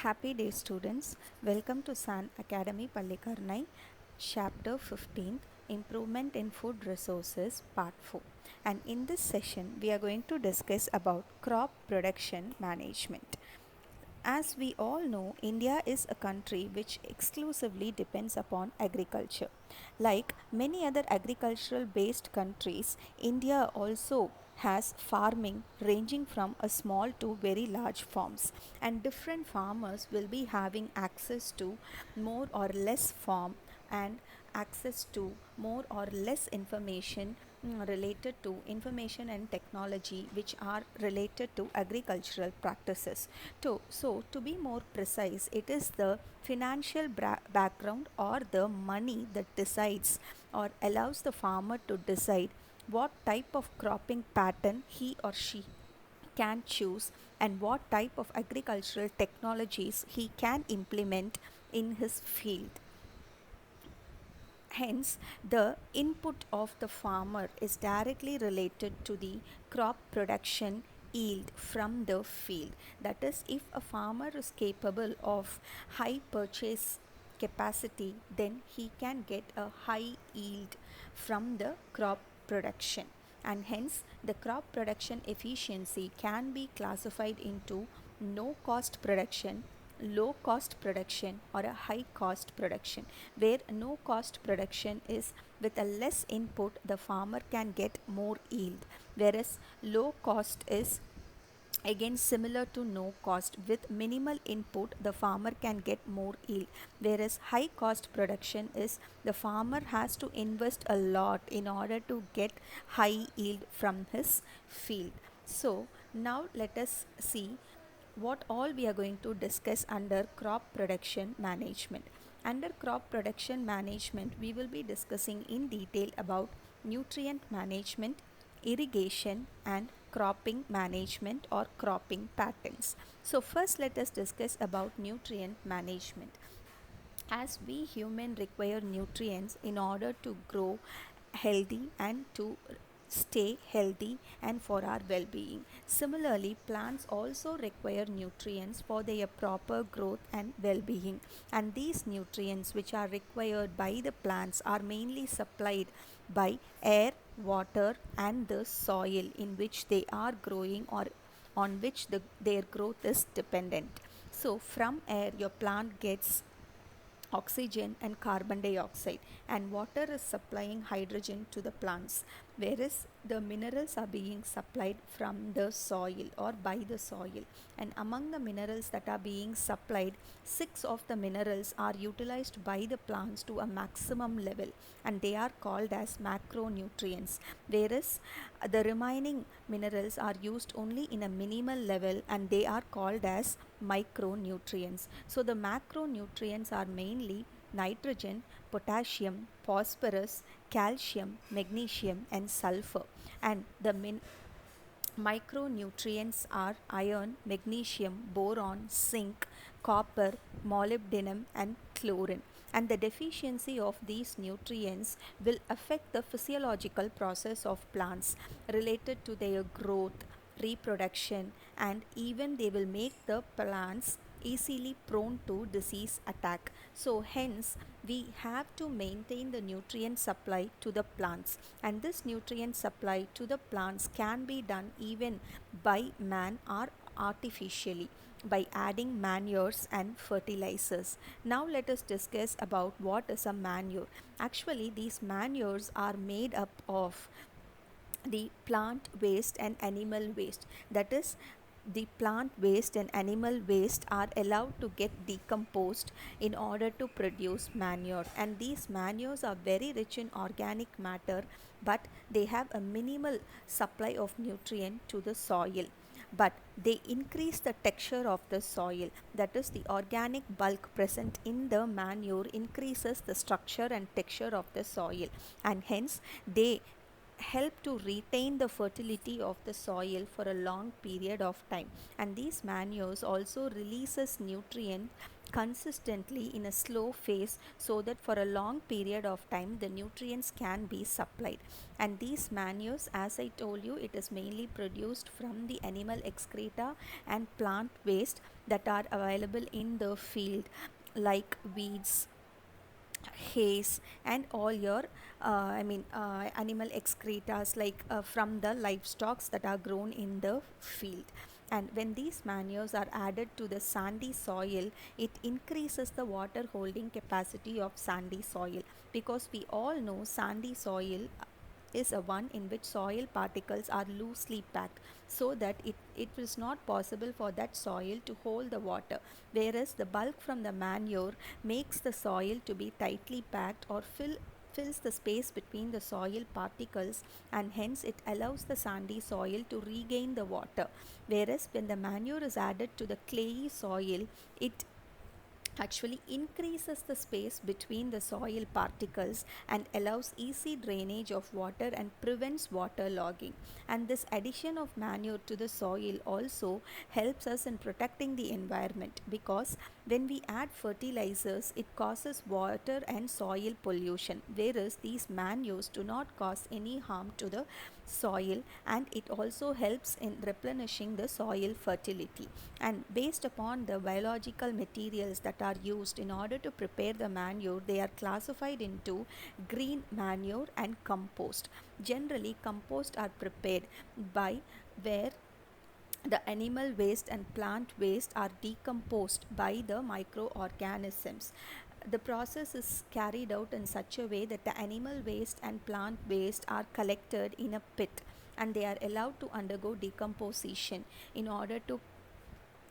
Happy day, students. Welcome to San Academy Pallikaranai, Chapter 15 Improvement in Food Resources, Part 4. And in this session, we are going to discuss about crop production management. As we all know, India is a country which exclusively depends upon agriculture. Like many other agricultural based countries, India also has farming ranging from a small to very large farms, and different farmers will be having access to more or less farm and access to more or less information related to information and technology which are related to agricultural practices. To be more precise, it is the financial background or the money that decides or allows the farmer to decide what type of cropping pattern he or she can choose and what type of agricultural technologies he can implement in his field. Hence, the input of the farmer is directly related to the crop production yield from the field. That is, if a farmer is capable of high purchase capacity, then he can get a high yield from the crop production. And hence, the crop production efficiency can be classified into no cost production, low cost production, or a high cost production, where no cost production is with a less input the farmer can get more yield, whereas low cost is again similar to no cost, with minimal input the farmer can get more yield, whereas high cost production is the farmer has to invest a lot in order to get high yield from his field. So now let us see what all we are going to discuss under crop production management. Under crop production management, we will be discussing in detail about nutrient management, irrigation, and cropping management or cropping patterns. So first let us discuss about nutrient management. As we human require nutrients in order to grow healthy and to stay healthy and for our well-being. Similarly, plants also require nutrients for their proper growth and well-being, and these nutrients which are required by the plants are mainly supplied by air, water, and the soil in which they are growing or on which their growth is dependent. So from air your plant gets oxygen and carbon dioxide, and water is supplying hydrogen to the plants, whereas the minerals are being supplied from the soil or by the soil. And among the minerals that are being supplied, 6 of the minerals are utilized by the plants to a maximum level, and they are called as macronutrients, whereas the remaining minerals are used only in a minimal level and they are called as micronutrients. So the macronutrients are mainly nitrogen, potassium, phosphorus, calcium, magnesium, and sulfur. And the micronutrients are iron, magnesium, boron, zinc, copper, molybdenum, and chlorine. And the deficiency of these nutrients will affect the physiological process of plants related to their growth, reproduction, and even they will make the plants easily prone to disease attack. So hence we have to maintain the nutrient supply to the plants, and this nutrient supply to the plants can be done even by man or artificially by adding manures and fertilizers. Now let us discuss about what is a manure. Actually, these manures are made up of the plant waste and animal waste. That is, the plant waste and animal waste are allowed to get decomposed in order to produce manure, and these manures are very rich in organic matter, but they have a minimal supply of nutrient to the soil, but they increase the texture of the soil. That is, the organic bulk present in the manure increases the structure and texture of the soil, and hence they help to retain the fertility of the soil for a long period of time. And these manures also releases nutrient consistently in a slow phase, so that for a long period of time the nutrients can be supplied. And these manures, as I told you, it is mainly produced from the animal excreta and plant waste, that are available in the field, like weeds, haze, and all your animal excretas, like from the livestock that are grown in the field. And when these manures are added to the sandy soil, it increases the water holding capacity of sandy soil, because we all know sandy soil is a one in which soil particles are loosely packed, so that it is not possible for that soil to hold the water, whereas the bulk from the manure makes the soil to be tightly packed, or fills the space between the soil particles, and hence it allows the sandy soil to regain the water. Whereas when the manure is added to the clayey soil, it actually increases the space between the soil particles and allows easy drainage of water and prevents water logging. And this addition of manure to the soil also helps us in protecting the environment, because when we add fertilizers, it causes water and soil pollution, whereas these manures do not cause any harm to the soil, and it also helps in replenishing the soil fertility. And based upon the biological materials that are used in order to prepare the manure, they are classified into green manure and compost. Generally, compost are prepared by where the animal waste and plant waste are decomposed by the microorganisms. The process is carried out in such a way that the animal waste and plant waste are collected in a pit, and they are allowed to undergo decomposition in order to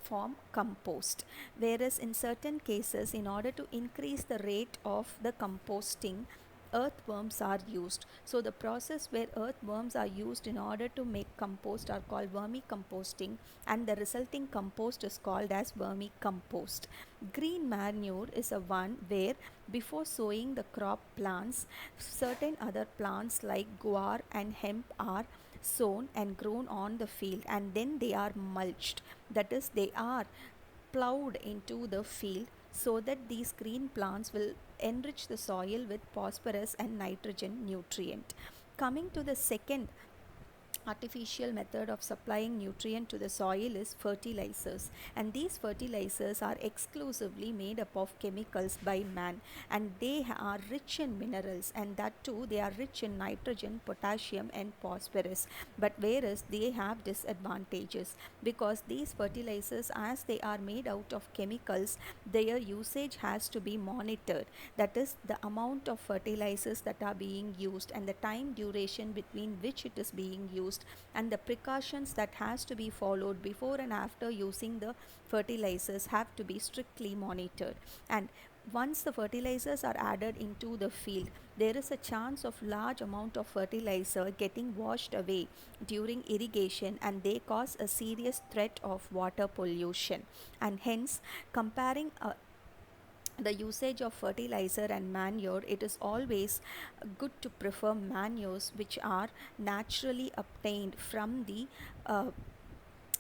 form compost. Whereas in certain cases, in order to increase the rate of the composting, earthworms are used. So the process where earthworms are used in order to make compost are called vermicomposting, and the resulting compost is called as vermicompost. Green manure is a one where before sowing the crop plants, certain other plants like guar and hemp are sown and grown on the field, and then they are mulched, that is, they are plowed into the field, so that these green plants will enrich the soil with phosphorus and nitrogen nutrient. Coming to the second artificial method of supplying nutrient to the soil is fertilizers, and these fertilizers are exclusively made up of chemicals by man, and they are rich in minerals, and that too they are rich in nitrogen, potassium, and phosphorus. But whereas they have disadvantages, because these fertilizers, as they are made out of chemicals, their usage has to be monitored, that is, the amount of fertilizers that are being used and the time duration between which it is being used, and the precautions that has to be followed before and after using the fertilizers have to be strictly monitored. And once the fertilizers are added into the field, there is a chance of large amount of fertilizer getting washed away during irrigation, and they cause a serious threat of water pollution. And hence, comparing the usage of fertilizer and manure, it is always good to prefer manures which are naturally obtained from the uh,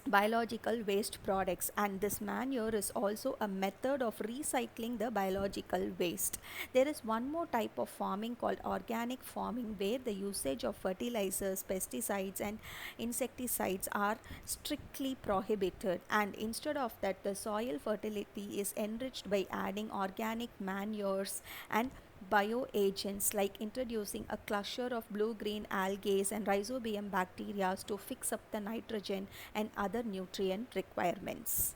biological waste products. And this manure is also a method of recycling the biological waste. There is one more type of farming called organic farming, where the usage of fertilizers, pesticides, and insecticides are strictly prohibited, and instead of that, the soil fertility is enriched by adding organic manures and bioagents, like introducing a cluster of blue-green algae and rhizobium bacteria to fix up the nitrogen and other nutrient requirements.